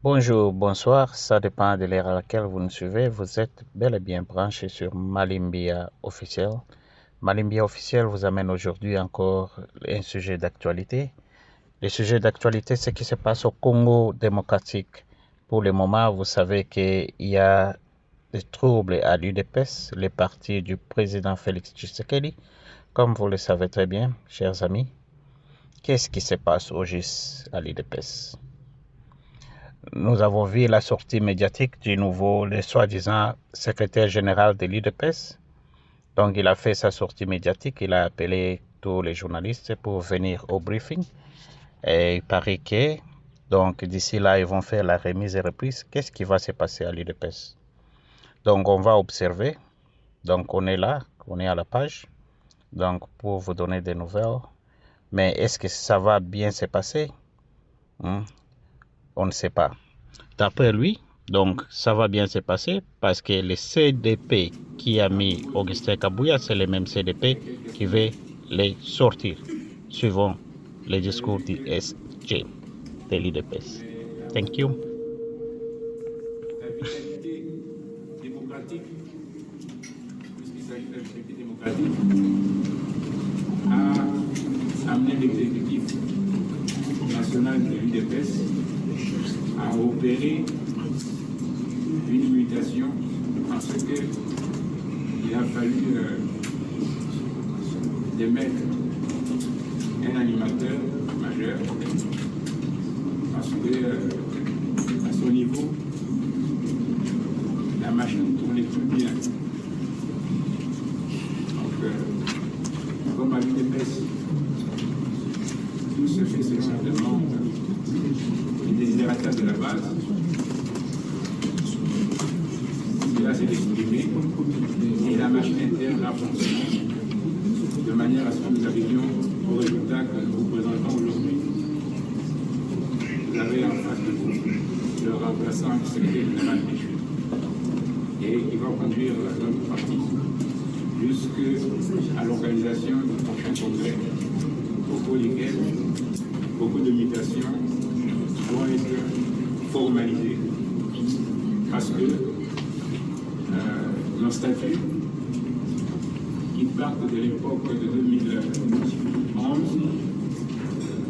Bonjour, bonsoir, ça dépend de l'heure à laquelle vous nous suivez. Vous êtes bel et bien branché sur Malimbia officiel. Malimbia officiel vous amène aujourd'hui encore un sujet d'actualité. Le sujet d'actualité, c'est ce qui se passe au Congo démocratique. Pour le moment, vous savez qu'il y a des troubles à l'UDPS, le parti du président Félix Tshisekedi. Comme vous le savez très bien, chers amis, qu'est-ce qui se passe au juste à l'UDPS? Nous avons vu la sortie médiatique du nouveau, le soi-disant secrétaire général de l'UDPS. Donc, il a fait sa sortie médiatique, il a appelé tous les journalistes pour venir au briefing. Et il paraît que, donc, d'ici là, ils vont faire la remise et reprise. Qu'est-ce qui va se passer à l'UDPS? Donc, on va observer. Donc, on est là, on est à la page. Donc, pour vous donner des nouvelles. Mais est-ce que ça va bien se passer? On ne sait pas. D'après lui, donc ça va bien se passer parce que le CDP qui a mis Augustin Kabouya, c'est le même CDP qui veut les sortir, suivant les discours du SG, de l'IDPS. Thank you. La vitalité démocratique, puisqu'il s'agit de la vitalité démocratique, a amené l'exécutif national de l'UDPS à opérer une mutation parce qu'il a fallu démettre un animateur majeur parce que à son niveau, la machine ne tournait plus bien. Donc, comme à l'UDPS, tout se fait selon la demande et désidérata de la base, cela s'est exprimé et la machine interne a fonctionné de manière à ce que nous arrivions au résultat que nous vous présentons aujourd'hui. Vous avez en face de vous le remplaçant du secrétaire général Michu et qui va conduire notre parti jusqu'à l'organisation du prochain congrès au cours duquel beaucoup de mutations vont être formalisées parce que nos statuts qui partent de l'époque de 2011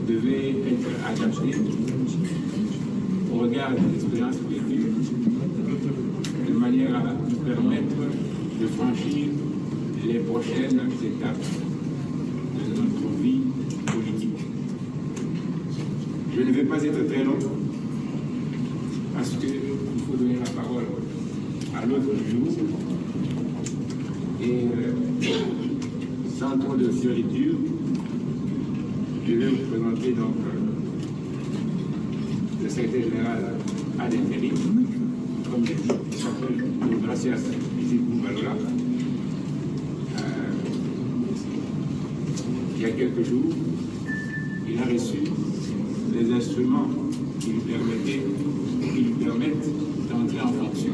devaient être adaptés au regard des expériences vécues de manière à nous permettre de franchir les prochaines étapes de notre vie politique. Je ne vais pas être très long parce qu'il faut donner la parole à l'autre jour et sans trop de fioriture, je vais vous présenter donc le secrétaire général à l'intérim, comme j'ai dit, il s'appelle Gracias Isidou Balola. Il y a quelques jours, il a reçu des instruments qui lui permettent d'entrer en fonction.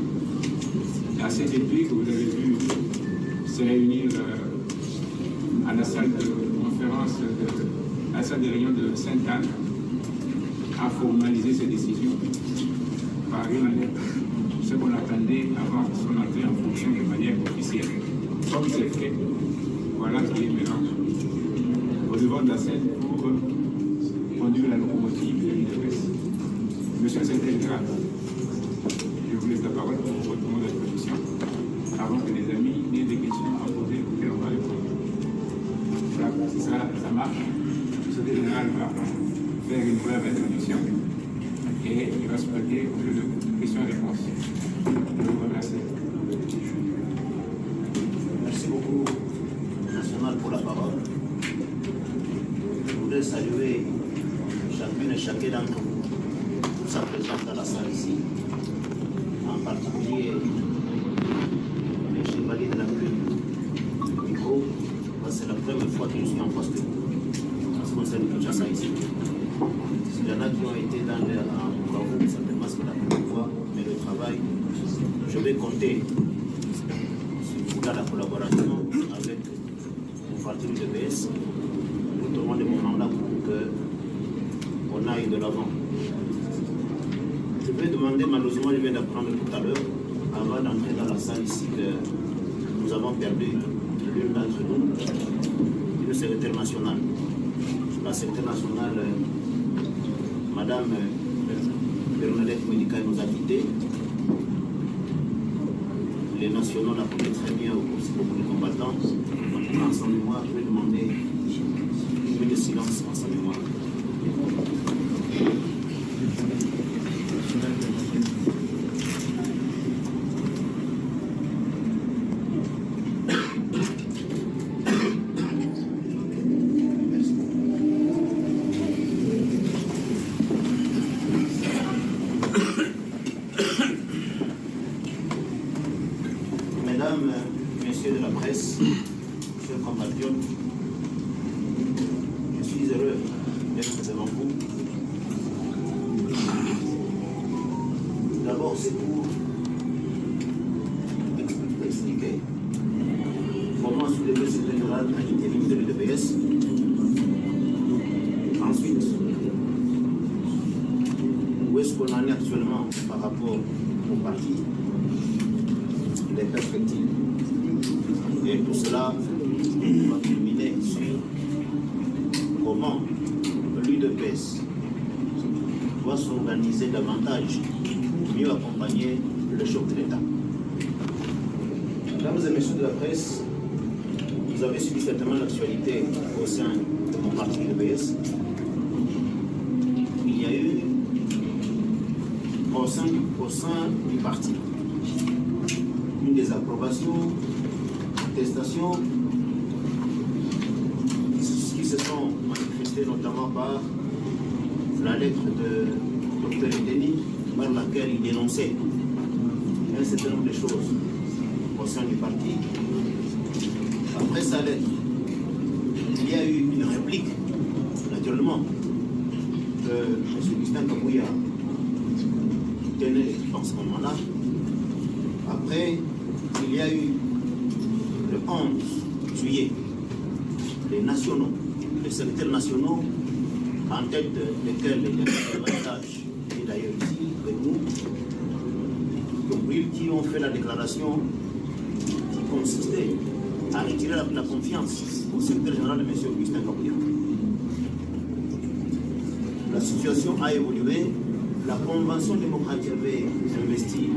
La CDP que vous avez vu se réunir à la salle de conférence, à la salle de réunion de Sainte-Anne, a formalisé ses décisions par une lettre, ce qu'on attendait avant son entrée en fonction de manière officielle. Comme c'est fait, voilà qui est maintenant au devant de la scène pour conduire la locomotive de l'UDPS. Monsieur le secrétaire général, je vous laisse la parole pour votre mot d'introduction avant que les amis aient des questions à poser auxquelles on va répondre. Voilà, si ça marche, le secrétaire général va faire une brève introduction et il va se prêter au jeu de questions-réponses. Je vous remercie. Merci beaucoup, National, pour la parole. Je voudrais saluer chacune et chacun d'entre vous pour sa présence dans la salle ici. En particulier, les chevaliers de la plume. Micro, c'est la première fois que je suis en face de vous. En ce qui concerne Kinshasa ici. Il y en a qui ont été dans les travaux, certainement c'est la première fois, mais le travail, je vais compter sur la collaboration avec le parti du DPS, notamment de mon mandat pour qu'on aille de l'avant. Je vais vais demander, malheureusement, je viens d'apprendre tout à l'heure, avant d'entrer dans la salle ici, que nous avons perdu l'une d'entre nous, le secrétaire national. La secrétaire nationale, Madame Bernadette Médica, nous a quittés. Les nationaux la connaissent très bien aussi beaucoup de combattants. En son mémoire, je vais demander une minute de silence en sa mémoire. Mesdames, Messieurs de la presse, chers compatriotes, je suis heureux d'être devant vous. D'abord, c'est pour expliquer comment soulever ce général à l'intérim de l'UDPS. Ensuite, où est-ce qu'on en est actuellement par rapport au parti, les perspectives. Et tout cela va culminer sur comment l'UDPS doit s'organiser davantage, mieux accompagner le chef de l'État. Mesdames et messieurs de la presse, vous avez suivi certainement l'actualité au sein de mon parti l'UDPS. Il y a eu au sein du parti une désapprobation, contestation, qui se sont manifestées notamment par la lettre de Dr Edeni, par laquelle il dénonçait un certain nombre de choses au sein du parti. Après sa lettre, il y a eu une réplique, naturellement, de M. Augustin Kabouya, qui tenait dans ce moment-là. Après, il y a eu le 11 juillet, les nationaux, les secrétaires nationaux, en tête desquels il y a davantage, et d'ailleurs ici, avec nous, qui ont fait la déclaration qui consistait à retirer la confiance au secrétaire général de M. Augustin Kabouya. La situation a évolué, la convention démocratique avait investi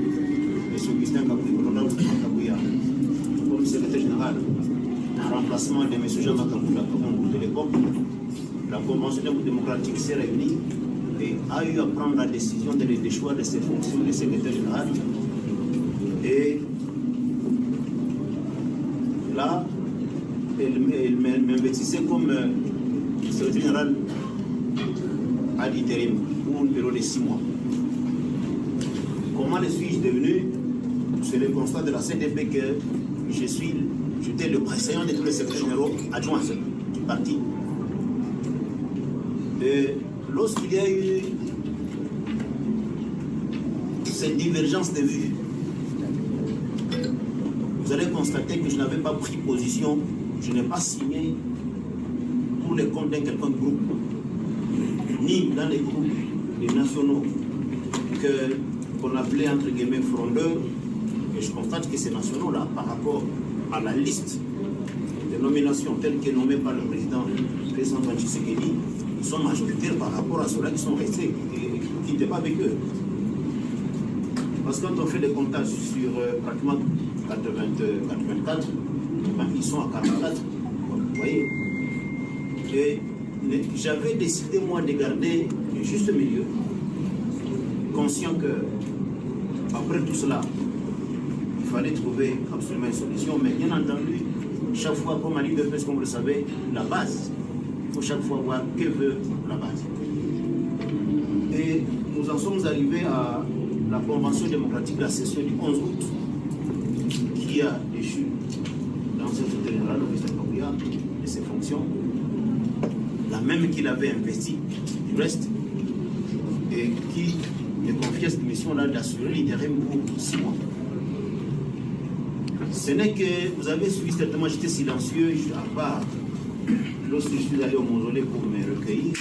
M. Augustin Kabouya comme secrétaire général en remplacement de M. Jean-Marc Kabouya de l'époque. La convention démocratique s'est réunie et a eu à prendre la décision de choix de ses fonctions de secrétaire général. Et là, elle m'investissait comme secrétaire général à l'intérim pour une période de 6 mois. Comment le suis-je devenu? C'est le constat de la CDP que j'étais le président de tous les secrétaires généraux adjoints du parti. Et lorsqu'il y a eu cette divergence de vues, vous allez constater que je n'avais pas pris position, je n'ai pas signé pour les comptes d'un quelconque groupe, ni dans les groupes des nationaux qu'on appelait entre guillemets frondeurs. Et je constate que ces nationaux-là, par rapport à la liste de nominations telles que nommées par le président Antoine Tshisekedi, ils sont majoritaires par rapport à ceux-là qui sont restés et qui n'étaient pas avec eux. Parce que quand on fait des comptages sur pratiquement 84, ben, ils sont à 44. Vous voyez. Et j'avais décidé, moi, de garder le juste milieu, conscient que, après tout cela, il fallait trouver absolument une solution. Mais bien entendu, chaque fois, comme à l'UDPS, comme vous le savez, la base, il faut chaque fois voir que veut la base. Et nous en sommes arrivés à la Convention démocratique de la session du 11 août, qui a déchu l'ancien secrétaire général Augustin Kabouya de ses fonctions, la même qu'il avait investi du reste, et qui me confiait cette mission-là d'assurer l'intérim pour 6 mois. Ce n'est que, vous avez suivi certainement, j'étais silencieux, à part lorsque je suis allé au mausolée pour me recueillir,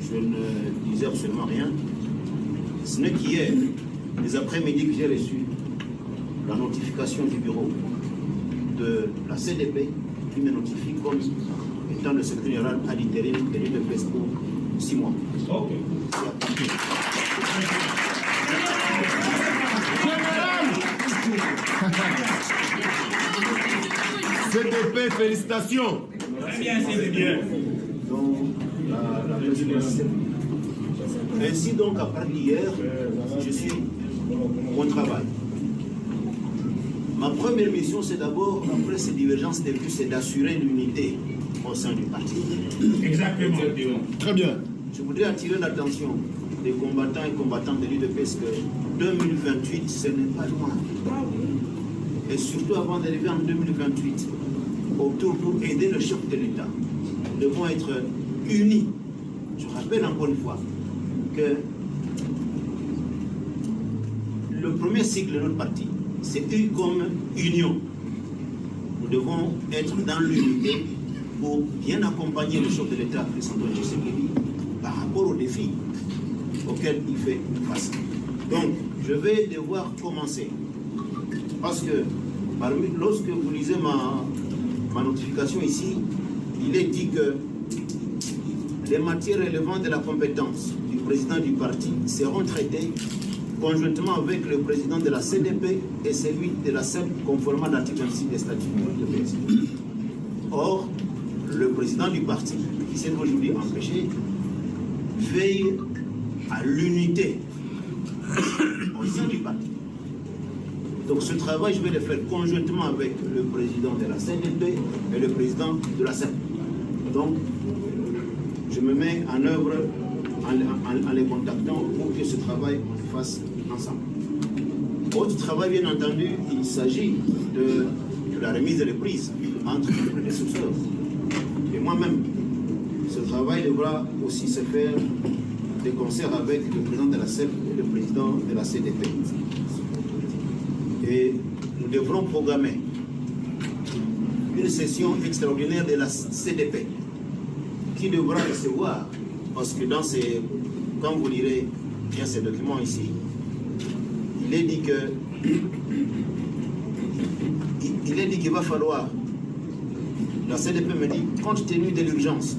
je ne disais absolument rien. Ce n'est qu'hier, les après-midi, que j'ai reçu la notification du bureau de la CDP qui me notifie comme étant le secrétaire général à l'intérim de l'UDPS pour 6 mois. Ok. CDP, félicitations. Très bien, c'est bien. Donc, la présidence. Ainsi donc, à partir d'hier, je suis au travail. Ma première mission, c'est d'abord, après ces divergences de vues, c'est d'assurer l'unité au sein du parti. Exactement. Très bien. Je voudrais attirer l'attention des combattants et combattantes de l'UDPS que 2028, ce n'est pas loin. Et surtout avant d'arriver en 2028, autour pour aider le chef de l'État, nous devons être unis. Je rappelle encore une fois que le premier cycle de notre parti, c'est eu comme union. Nous devons être dans l'unité pour bien accompagner le chef de l'État, Félix Antoine Tshisekedi, par rapport aux défis auxquels il fait face. Donc, je vais devoir commencer. Parce que lorsque vous lisez ma notification ici, il est dit que les matières relevantes de la compétence du président du parti seront traitées conjointement avec le président de la CDP et celui de la CEP, conformément à l'article 26 des statuts de PS. Or, le président du parti, qui s'est aujourd'hui empêché, veille à l'unité au sein du parti. Donc ce travail, je vais le faire conjointement avec le président de la CNDP et le président de la CEP. Donc, je me mets en œuvre en les contactant pour que ce travail on le fasse ensemble. Autre travail, bien entendu, il s'agit de la remise de reprise entre les prédécesseurs et moi-même. Ce travail devra aussi se faire de concert avec le président de la CEP et le président de la CDP. Et nous devrons programmer une session extraordinaire de la CDP qui devra recevoir, parce que dans ces, quand vous lirez bien ces documents ici, il est dit qu'il va falloir, la CDP me dit, compte tenu de l'urgence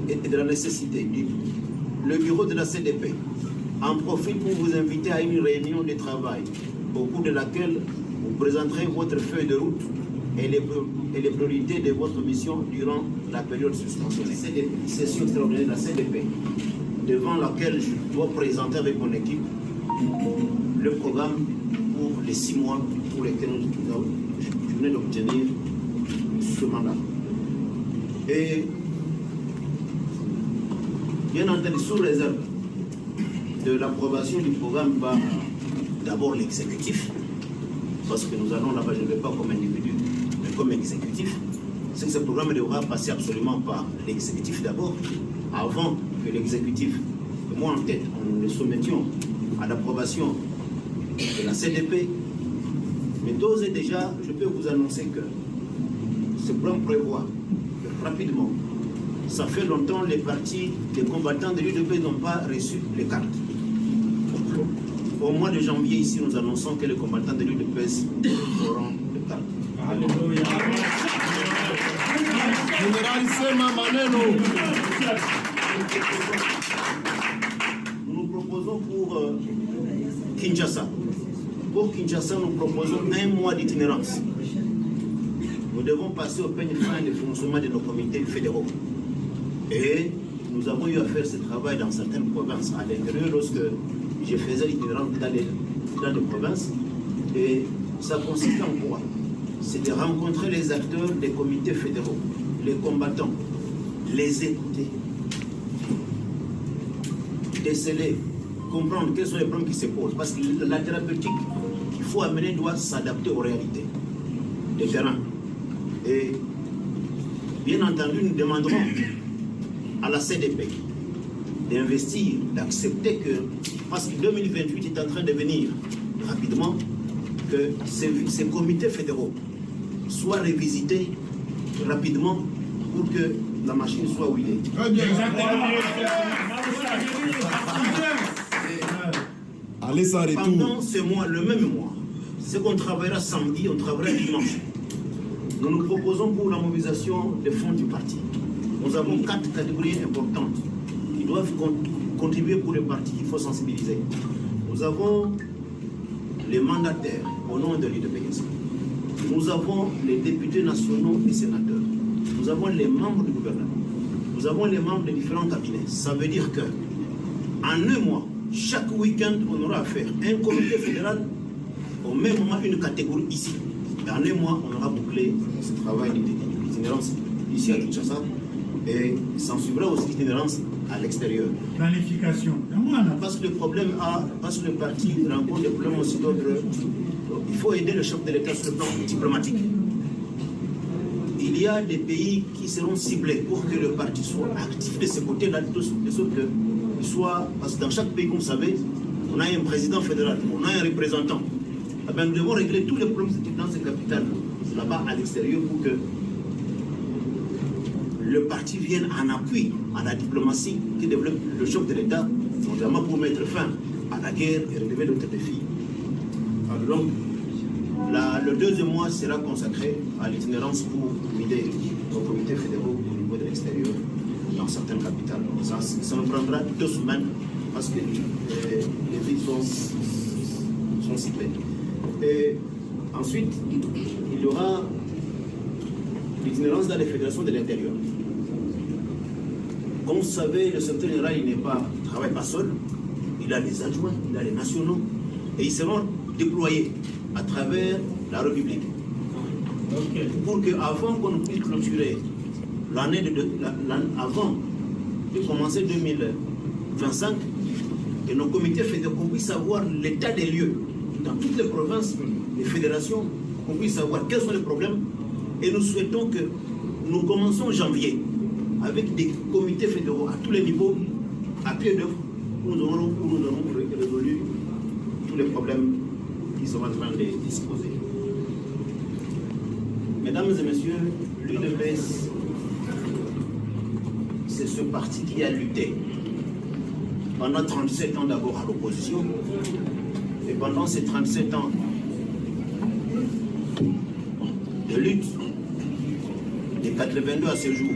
et de la nécessité, le bureau de la CDP en profite pour vous inviter à une réunion de travail au cours de laquelle vous présenterez votre feuille de route et les priorités de votre mission durant la période suspensionnée. C'est une session extraordinaire de la CDP devant laquelle je dois présenter avec mon équipe le programme pour les 6 mois pour lesquels je venais d'obtenir ce mandat. Et bien entendu, sous réserve de l'approbation du programme par d'abord l'exécutif, parce que nous allons là-bas, je ne vais pas comme individu, mais comme exécutif, c'est que ce programme devra passer absolument par l'exécutif d'abord, avant que l'exécutif, moi en tête, nous le soumettions à l'approbation de la CDP. Mais d'ores et déjà, je peux vous annoncer que ce plan prévoit que rapidement, ça fait longtemps les partis, les combattants de l'UDP n'ont pas reçu les cartes. Au mois de janvier, ici, nous annonçons que les combattants de l'UDPS auront les cartes. Alléluia. Général Sema Maneno. Nous proposons pour Kinshasa. Pour Kinshasa, nous proposons 1 mois d'itinérance. Nous devons passer au peigne fin de fonctionnement de nos comités fédéraux. Et nous avons eu à faire ce travail dans certaines provinces. À l'intérieur, lorsque je faisais l'itinérance dans les provinces, et ça consiste en quoi? C'est de rencontrer les acteurs des comités fédéraux, les combattants, les écouter, déceler, comprendre quels sont les problèmes qui se posent. Parce que la thérapeutique qu'il faut amener doit s'adapter aux réalités des terrains. Et bien entendu, nous demanderons à la CDP d'investir, d'accepter que, parce que 2028 est en train de venir rapidement, que ces comités fédéraux soient revisités rapidement pour que la machine soit où il est. Très bien. Allez sans retour. Pendant ce mois, le même mois, c'est qu'on travaillera samedi, on travaillera dimanche. Nous nous proposons pour la mobilisation des fonds du parti. Nous avons 4 catégories importantes qui doivent contribuer pour le parti qu'il faut sensibiliser. Nous avons les mandataires au nom de l'UDPS. Nous avons les députés nationaux et sénateurs. Nous avons les membres du gouvernement. Nous avons les membres des différents cabinets. Ça veut dire que en un mois, chaque week-end, on aura à faire un comité fédéral, au même moment une catégorie ici. Et en un mois, on aura bouclé ce travail d'itinérance ici à Kinshasa. Et s'en suivra aussi l'itinérance à l'extérieur. Planification. Parce que parce que le parti rencontre des problèmes aussi d'autres. Il faut aider le chef de l'État sur le plan diplomatique. Il y a des pays qui seront ciblés pour que le parti soit actif de ce côté-là, de sorte qu'il soit. Parce que dans chaque pays, comme vous savez, on a un président fédéral, on a un représentant. Eh bien, nous devons régler tous les problèmes dans ces capitales, là-bas à l'extérieur, pour que le parti vienne en appui à la diplomatie qui développe le chef de l'État, notamment pour mettre fin à la guerre et relever d'autres défis. Alors, donc, le deuxième mois sera consacré à l'itinérance pour vider nos comités fédéraux au niveau de l'extérieur dans certaines capitales. Ça nous prendra 2 semaines parce que les villes sont ciblées. Et ensuite, il y aura l'itinérance dans les fédérations de l'intérieur. Comme vous savez, le secrétaire général, il ne travaille pas seul. Il a des adjoints, il a les nationaux. Et ils seront déployés à travers la République. Pour qu'avant qu'on puisse clôturer l'année avant de commencer 2025, que nos comités fédéraux puissent savoir l'état des lieux dans toutes les provinces, les fédérations, qu'on puisse savoir quels sont les problèmes. Et nous souhaitons que nous commençons en janvier avec des comités fédéraux à tous les niveaux, à pied d'œuvre, où nous aurons résolu tous les problèmes qui sont en train de disposer. Mesdames et messieurs, l'UDPS, c'est ce parti qui a lutté pendant 37 ans d'abord à l'opposition, et pendant ces 37 ans de lutte, de 82 à ce jour,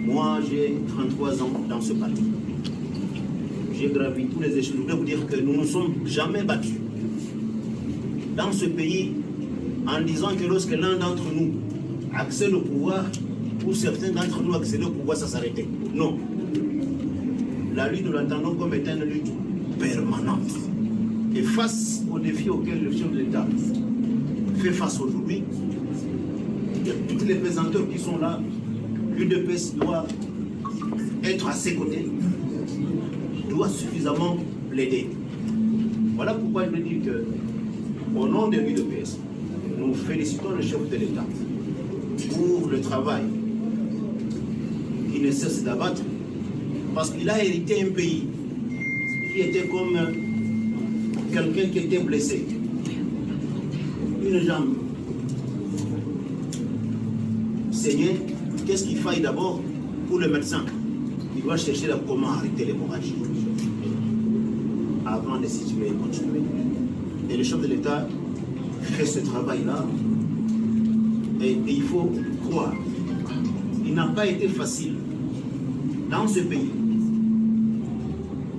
moi j'ai 33 ans dans ce parti. J'ai gravi tous les échelons. Je voulais vous dire que nous ne nous sommes jamais battus dans ce pays en disant que lorsque l'un d'entre nous accède au pouvoir, ou certains d'entre nous accèdent au pouvoir, ça s'arrêtait. Non. La lutte, nous l'entendons comme étant une lutte permanente. Et face aux défis auxquels le chef de l'État fait face aujourd'hui, il y a toutes les présenteurs qui sont là. L'UDPS doit être à ses côtés, doit suffisamment l'aider. Voilà pourquoi je veux dire que, au nom de l'UDPS, nous félicitons le chef de l'État pour le travail qu'il ne cesse d'abattre, parce qu'il a hérité un pays qui était comme quelqu'un qui était blessé. Une jambe saignée, qu'est-ce qu'il faille d'abord pour le médecin? Il doit chercher comment arrêter l'hémorragie avant de situer et continuer. Et le chef de l'État fait ce travail-là, et il faut croire. Il n'a pas été facile dans ce pays.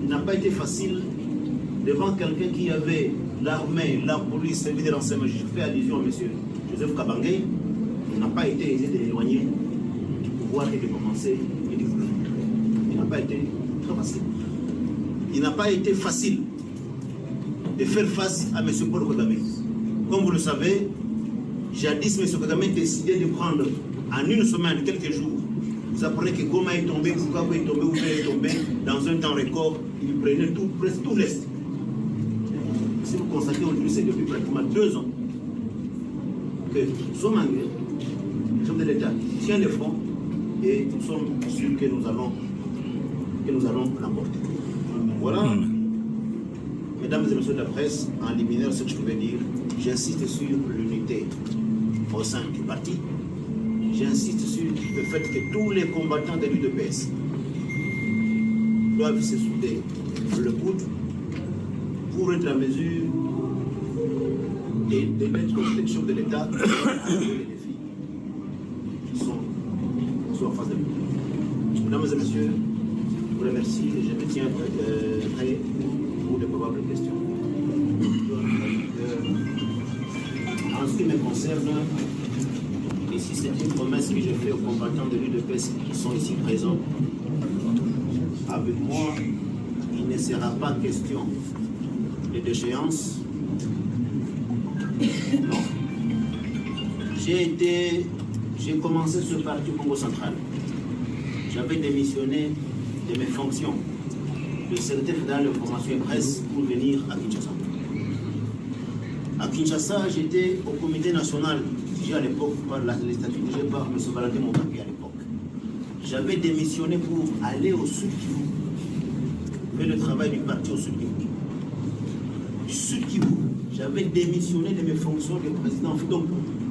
Il n'a pas été facile devant quelqu'un qui avait l'armée, la police, le service de renseignement. Je fais allusion à M. Joseph Kabangé. Il n'a pas été aisé de l'éloigner du pouvoir et de commencer et du gouvernement. Il n'a pas été très facile. Il n'a pas été facile de faire face à M. Paul Kagame. Comme vous le savez, jadis M. Kagame décidait de prendre en une semaine, quelques jours. Vous apprenez que Goma est tombé, Bukavu est tombé, Ouvert est tombé, dans un temps record, il prenait presque tout l'Est. Si vous constatez aujourd'hui, c'est depuis pratiquement 2 ans que nous sommes en guerre. Le chef de l'État tient le front et nous sommes sûrs que nous allons l'emporter. Voilà, mesdames et messieurs de la presse, en liminaire, ce que je pouvais dire, j'insiste sur l'unité au sein du parti. J'insiste sur le fait que tous les combattants de l'UDPS doivent se souder le coude pour être en mesure de mettre le chef de l'État les défis qui sont en face de nous. Mesdames et messieurs, je vous remercie et je me tiens prêt pour de probables questions. En ce qui me concerne, et si c'est une promesse que je fais aux combattants de l'UDPS qui sont ici présents, avec moi, il ne sera pas question de déchéance. Non. J'ai commencé ce parti au Congo central. J'avais démissionné de mes fonctions de secrétaire fédéral de formation et presse pour venir à Kinshasa. À Kinshasa, j'étais au comité national, à l'époque, par les statuts dirigés par M. Valentin Montapi à l'époque. J'avais démissionné pour aller au Sud Kivu, faire le travail du parti au Sud Kivu. Du Sud Kivu, j'avais démissionné de mes fonctions de président. Donc,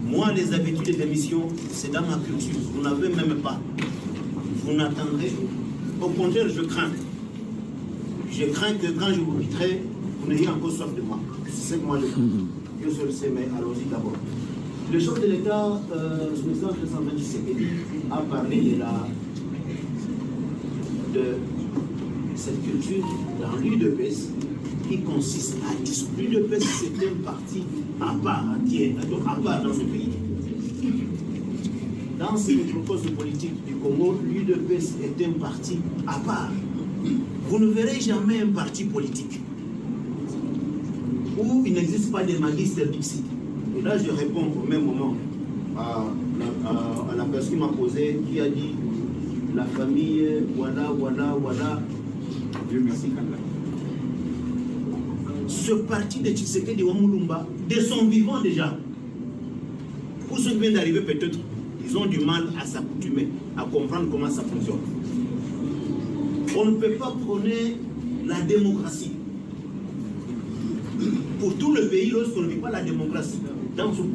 moi, les habitudes de démission, c'est dans ma culture. Vous n'avez même pas. Vous n'attendrez. Au contraire, je crains. Je crains que quand je vous quitterai, vous n'ayez encore soif de moi. C'est ce que moi je crains. Dieu seul sait, mais allons-y d'abord. Le chef de l'État, son excellence le 120 Tshisekedi, a parlé de cette culture dans l'UDPS qui consiste à discuter. L'UDPS, c'est un parti à part entière, à part dans ce pays. Dans ce microcosme politique du Congo, l'UDPS est un parti à part. Vous ne verrez jamais un parti politique où il n'existe pas de magister dixit. Et là, je réponds au même moment à la personne qui m'a posé, qui a dit la famille, voilà. Dieu merci, Kanda. Ce parti de Tshisekedi Wamulumba, de son vivant déjà, pour ceux qui viennent d'arriver peut-être, ils ont du mal à s'accoutumer, à comprendre comment ça fonctionne. On ne peut pas prôner la démocratie. Pour tout le pays, lorsqu'on ne vit pas la démocratie dans son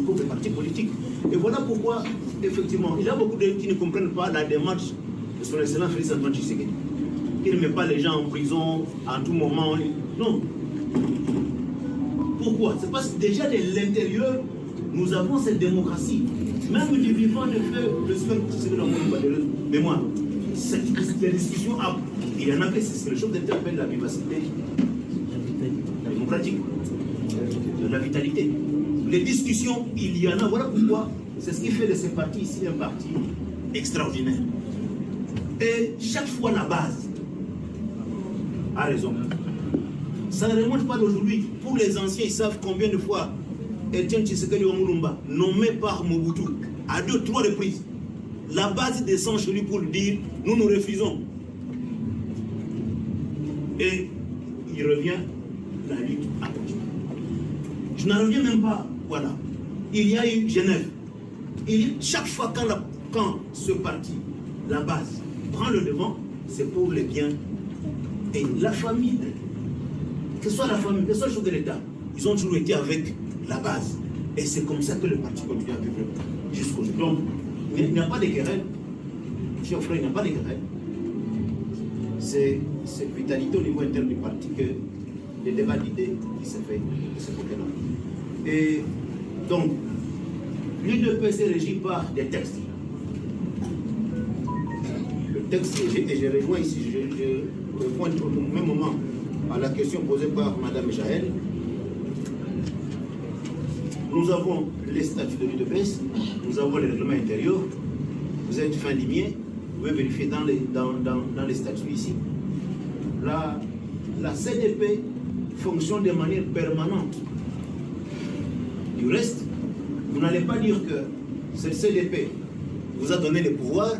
propre parti politique. Et voilà pourquoi, effectivement, il y a beaucoup de gens qui ne comprennent pas la démarche de son excellent Félix Antoine Tshisekedi. Il ne met pas les gens en prison à tout moment. Non. Pourquoi? C'est parce que déjà de l'intérieur, nous avons cette démocratie. Même du vivant de feu, le seul Tshisekedi dans mon malheureux. Mais moi, cette discussion, il y en a que c'est ce que le chef d'État appelle la vivacité démocratique, de la vitalité. Les discussions, il y en a. Voilà pourquoi c'est ce qui fait de ce parti ici un parti extraordinaire. Et chaque fois la base a raison. Ça ne remonte pas d'aujourd'hui. Pour les anciens, ils savent combien de fois Etienne Tshisekedi Wamulumba, nommé par Mobutu, à 2 ou 3 reprises, la base descend chez lui pour lui dire nous nous refusons. Et il revient, la lutte a continué. Je n'en reviens même pas. Voilà. Il y a eu Genève. Chaque fois quand ce parti, la base, prend le devant, c'est pour le bien. Et la famille, que ce soit la famille, que ce soit le chef de l'État, ils ont toujours été avec la base. Et c'est comme ça que le parti continue à vivre jusqu'aujourd'hui. Donc, il n'y a pas de querelle. Chers frères, il n'y a pas de querelle. C'est cette vitalité au niveau interne du parti que le débat d'idées qui s'est fait de ce côté-là. Et donc, l'UDPS est régi par des textes. Le texte, et je rejoins ici, je réponds au même moment à la question posée par Mme Jaël. Nous avons les statuts de l'UDPS, nous avons les règlements intérieurs. Vous êtes fin limier, vous pouvez vérifier dans les statuts ici. La CDP fonctionne de manière permanente. Du reste, vous n'allez pas dire que cette CDP vous a donné les pouvoirs,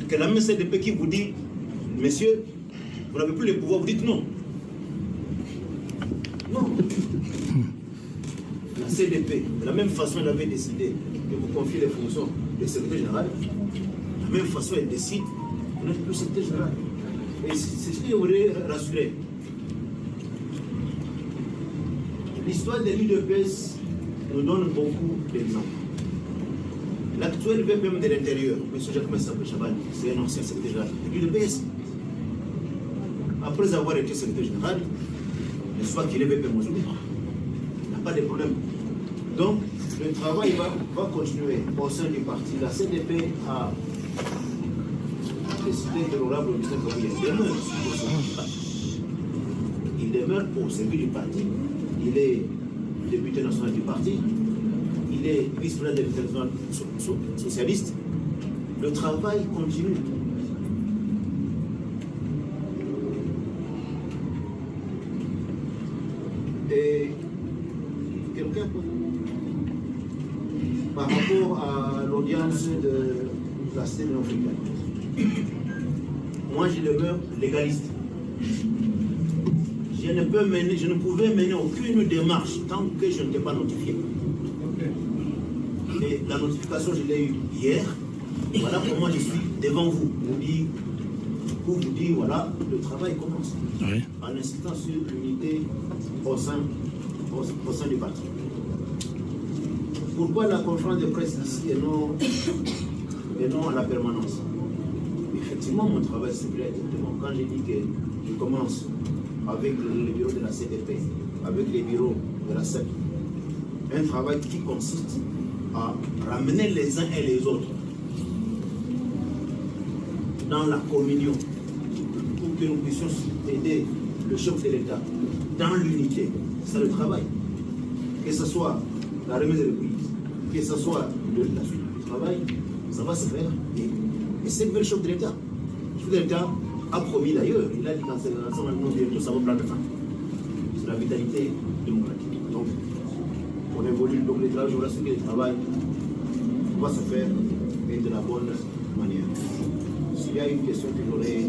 que la même CDP qui vous dit, messieurs, vous n'avez plus les pouvoirs, vous dites non. Non. La CDP, de la même façon, elle avait décidé de vous confier les fonctions de secrétaire général. De la même façon, elle décide, vous n'êtes plus secrétaire général. Et c'est ce que je voudrais rassurer. L'histoire de l'UDPS nous donne beaucoup d'exemples. L'actuel VPM de l'intérieur, M. Jacques Chaban, c'est un ancien secrétaire général de l'UDPS. Après avoir été secrétaire général, ne soit qu'il ait fait mon jour. Il n'y a pas de problème. Donc, le travail va continuer au sein du parti. La CDP a décidé que l'honorable Augustin Kabuya demeure au sein du parti. Il demeure au service du parti. Il est député national du parti. Il est vice-président de l'international socialiste. Le travail continue. Et quelqu'un par rapport à l'audience de la scène africaine, moi je demeure légaliste. Je ne pouvais mener aucune démarche tant que je n'étais pas notifié. Et la notification, je l'ai eue hier. Voilà comment je suis devant vous. Pour vous dire, voilà, le travail commence. Oui. En insistant sur l'unité au sein du parti. Pourquoi la conférence de presse ici et non à la permanence? Effectivement, mon travail c'est clair. Quand j'ai dit que je commence avec les bureaux de la CDP, avec les bureaux de la CEP, un travail qui consiste à ramener les uns et les autres dans la communion pour que nous puissions aider le chef de l'État dans l'unité. C'est le travail. Que ce soit la remise de l'Église, que ce soit la suite du travail, ça va se faire. Et c'est le chef de l'État. Le chef de l'État a promis d'ailleurs, il a dit dans ses relations, bientôt ça va prendre fin. C'est la vitalité démocratique. Donc, on évolue, donc les travaux, je vous rassure que le travail va se faire et de la bonne manière. S'il y a une question que j'aurais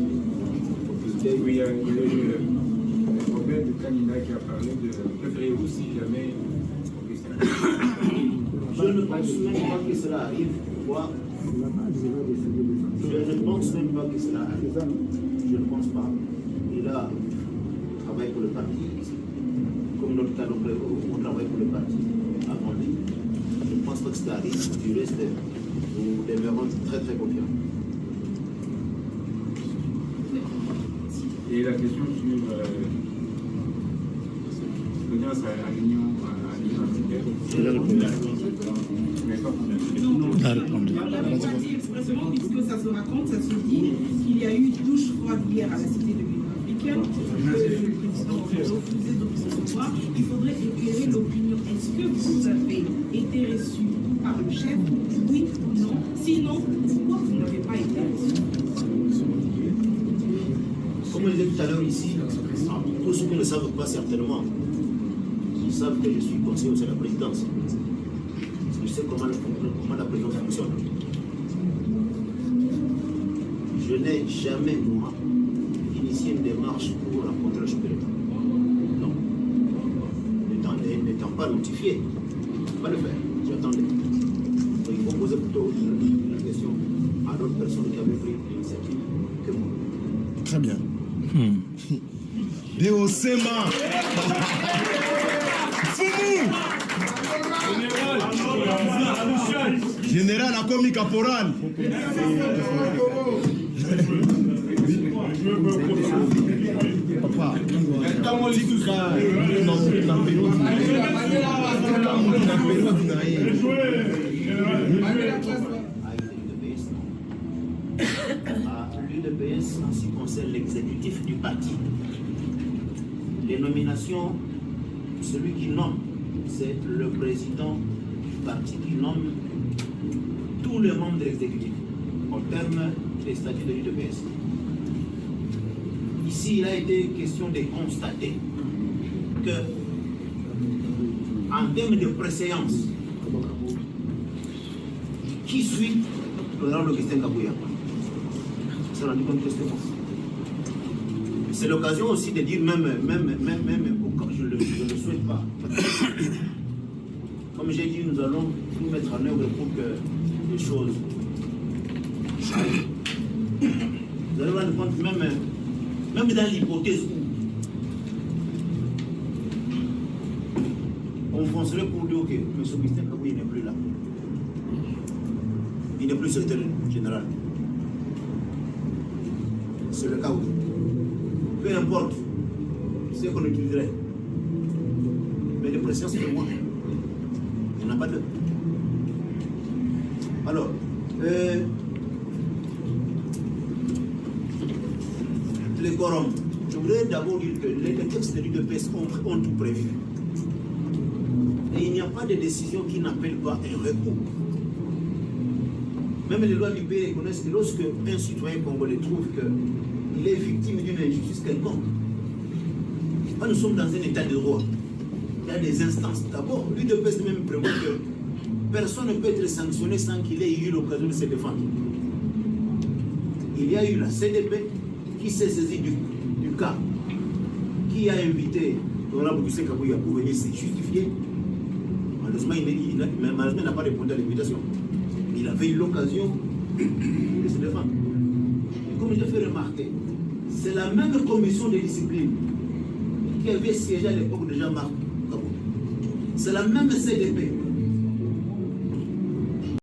posée, oui, il y a eu le problème du candidat qui a parlé de préférez-vous si jamais je ne pense même pas que cela arrive. Pourquoi? Je ne pense même pas que cela arrive. Je ne pense pas. Il a travaillé pour le parti. Comme notre cas, on travaille pour le parti avant lui. Je ne pense pas que cela arrive. Du reste, nous demeurons très très confiants. Et la question sur l'audience à l'Union africaine. Expressément, puisque ça se raconte, ça se dit qu'il y a eu une douche froide hier à la cité de l'Union africaine, que le président a refusé de recevoir. Il faudrait éclairer l'opinion. Est-ce que vous avez été reçu par le chef? Oui ou non? Sinon, pourquoi vous n'avez pas été reçu? Comme je disais tout à l'heure ici, pour ceux qui ne savent pas certainement, ils savent que je suis conseiller au sein de la présidence. Je sais comment la présidence fonctionne. Je n'ai jamais, moi, initié une démarche pour rencontrer le chef de l'État. Non. N'étant pas notifié, pas le faire. J'attendais. Donc il faut poser plutôt la question à d'autres personnes qui avaient pris l'initiative que moi. Très bien. Deosema Fumu Général Akomi Caporal. Papa, l'UDPS en ce qui concerne l'exécutif du parti. Les nominations, celui qui nomme, c'est le président du parti qui nomme tous les membres de l'exécutif au terme des statuts de l'UDPS. Ici, il a été question de constater que, en termes de préséance, qui suit l'honorable Augustin Kabuya? C'est rendu compte que c'est l'occasion aussi de dire, même je ne le souhaite pas. Comme j'ai dit, nous allons tout mettre en œuvre pour que les choses aillent. Vous allez vous rendre compte, même dans l'hypothèse où on foncerait pour dire que M. Augustin Kabuya n'est plus là. Il n'est plus secrétaire général. C'est le cas où, peu importe ce qu'on utiliserait Mais le président, c'est moi. Il n'y en a pas deux. Alors, les quorums. Je voudrais d'abord dire que les textes de l'UDPS ont tout prévu. Et il n'y a pas de décision qui n'appelle pas un recours. Même les lois du pays reconnaissent que lorsque un citoyen congolais trouve qu'il est victime d'une injustice quelconque, nous sommes dans un état de droit. Il y a des instances. D'abord, l'UDPS même prévoit que personne ne peut être sanctionné sans qu'il ait eu l'occasion de se défendre. Il y a eu la CDP qui s'est saisie du cas, qui a invité l'honorable Gusé Kabouya pour venir se justifier. Malheureusement, il n'a pas répondu à l'invitation. Il avait eu l'occasion de se défendre. Et comme je l'ai fait remarquer, c'est la même commission de discipline qui avait siégé à l'époque de Jean-Marc Kabou. C'est la même CDP